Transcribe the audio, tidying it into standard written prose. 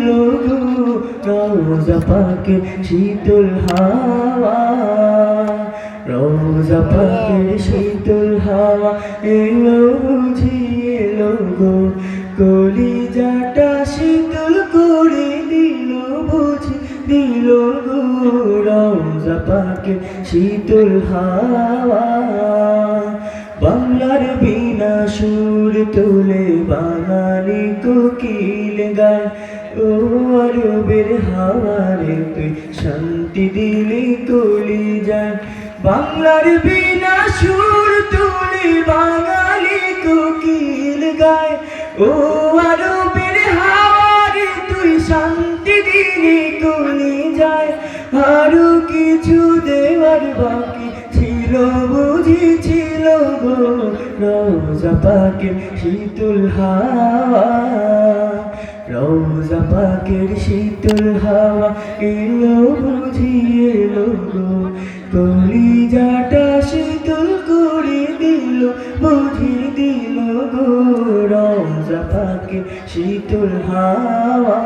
ছিল গো রওজা পাকের শীতল হাওয়া রওজা পাকের শীতল হাওয়া এলো বুঝি এলো গো কলিজাটা শীতল করে দিল বুঝি দিল গো রওজা পাকের শীতল হাওয়া বাংলার বিনা সুর তুলে বাঙালি কোকিল গায় ও আরবের হাওয়ারে তুই শান্তি দিলি কলিজায় বাংলার বিনা সুর তুলে বাঙালি কোকিল গায় ও আরবের হাওয়ারে তুই শান্তি দিলি কলিজায় আরো কিছু দেওয়ার বাকি ছিল বুঝি ছিল গো রওজা পাকের শীতল হাওয়া রওজা পাকের শীতল হাওয়া এলো বুঝি এলো গো কলিজাটা শীতল করে দিল বুঝি দিল গো রওজা পাকের শীতল হাওয়া।